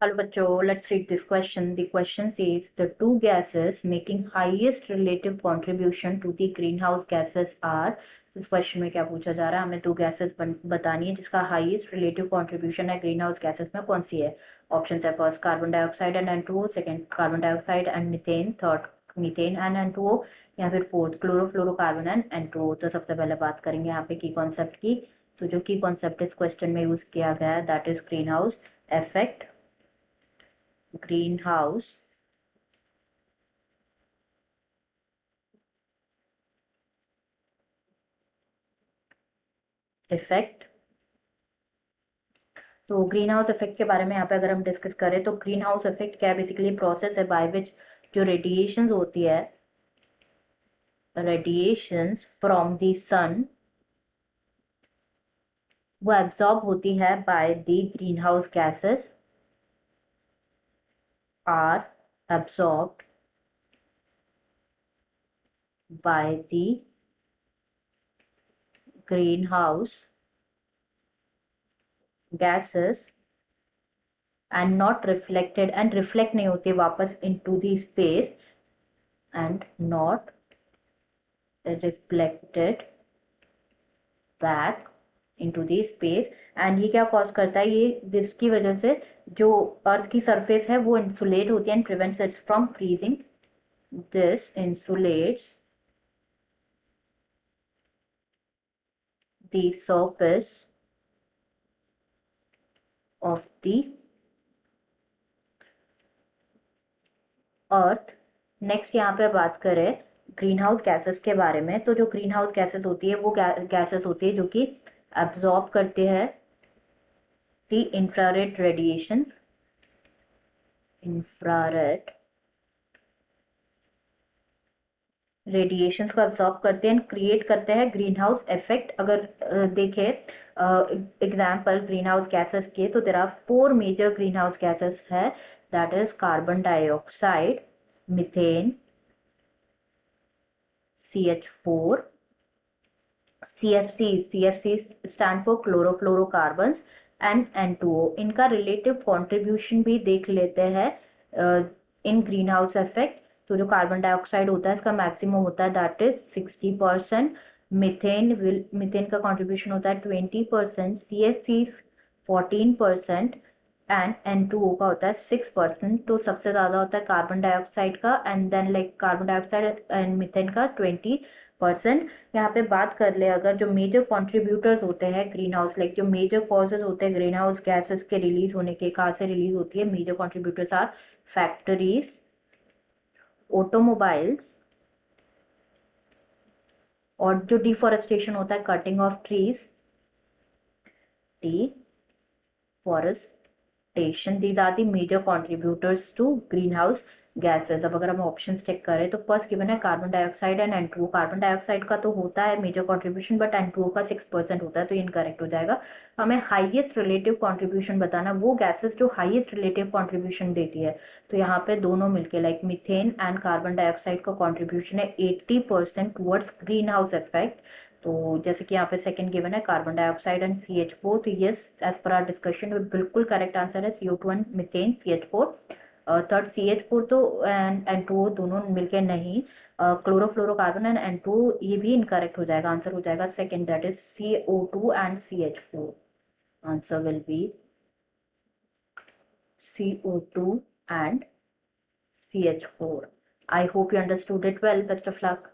Hello बच्चों, let's read this question. The question says the two gases making highest relative contribution to the greenhouse gases are. इस question में क्या पूछा जा रहा है, हमें दो गैसेस बतानी है जिसका हाईएस्ट रिलेटिव कंट्रीब्यूशन है ग्रीन हाउस गैसेस में, कौन सी है? ऑप्शन है first carbon dioxide and N2O, second carbon dioxide and methane, third methane and N2O, या फिर फोर्थ क्लोरोफ्लोरोकार्बन एंड N2O। तो सबसे पहले बात करेंगे यहाँ पे की कॉन्सेप्ट की। तो जो की कॉन्सेप्ट इस क्वेश्चन में यूज किया गया है that is green house effect. greenhouse effect. तो ग्रीन हाउस इफेक्ट के बारे में यहाँ पे अगर हम डिस्कस करें तो ग्रीन हाउस इफेक्ट क्या है? बेसिकली प्रोसेस है बाय विच जो रेडिएशन होती है, रेडिएशन फ्रॉम द सन, वो एब्जॉर्ब होती है by the green house gases, are absorbed by the green house gases and not reflected, and reflect नहीं होती वापस into the space, and not reflected back into the space. And ये क्या cause करता है? ये जिसकी वजह से जो अर्थ की सरफेस है वो इंसुलेट होती है and prevents it from freezing. This insulates the surface of the earth. Next यहाँ पे बात करें ग्रीन हाउस गैसेस के बारे में, तो जो ग्रीन हाउस गैसेस होती है वो गैसेस होती है जो कि एब्जॉर्ब करते हैं the infrared radiation, infrared radiation को एब्जॉर्ब करते हैं, क्रिएट करते हैं ग्रीन हाउस इफेक्ट। अगर देखें एग्जाम्पल ग्रीन हाउस गैसेस के, तो there are 4 major green house gases है, that is carbon dioxide, methane, CH4, CFC stand for chlorofluorocarbon, and N2O। इनका रिलेटिव कंट्रीब्यूशन भी देख लेते हैं इन ग्रीन हाउस इफेक्ट। तो जो कार्बन डाइऑक्साइड होता है इसका मैक्सिमम होता है दैट इज 60%, मीथेन का कंट्रीब्यूशन होता है 20%, CFC 14%, एंड N2O का होता है 6%। तो सबसे ज्यादा होता है कार्बन डाइऑक्साइड का, and then like carbon dioxide and methane का 20%। यहाँ पे बात कर ले अगर जो मेजर कॉन्ट्रीब्यूटर्स होते हैं ग्रीन हाउस, लाइक जो मेजर कॉजेज होते हैं ग्रीन हाउस गैसेस के रिलीज होने के, कहाँ से रिलीज होती है? Major contributors are factories, automobiles, और जो डिफॉरेस्टेशन होता है cutting of trees, deforestation, these are the major contributors to greenhouse gases। अब अगर हम ऑप्शन चेक करें तो फर्स्ट गिवन है carbon dioxide and N2O। Carbon dioxide का तो होता है मेजर कंट्रीब्यूशन, बट N2O का 6% होता है, तो ये इनकरेक्ट हो जाएगा। हमें हाईएस्ट रिलेटिव कंट्रीब्यूशन बताना, वो गैसेस जो हाईएस्ट रिलेटिव कंट्रीब्यूशन देती है। तो यहाँ पे दोनों मिलके like methane and carbon dioxide का कंट्रीब्यूशन है 80% टुवर्ड्स ग्रीन हाउस इफेक्ट। तो जैसे कि यहाँ पे सेकंड गिवन है कार्बन डाइऑक्साइड एंड CH4, तो yes as per our discussion बिल्कुल करेक्ट आंसर है CO2 and methane, CH4। Third CH4 तो एंड N2O दोनों मिलके नहीं, क्लोरोफ्लोरोकार्बन एंड N2O, ये भी इनकरेक्ट हो जाएगा, आंसर हो जाएगा second that is CO2 and CH4। Answer will be CO2 and CH4। I hope you understood it well. Best of luck.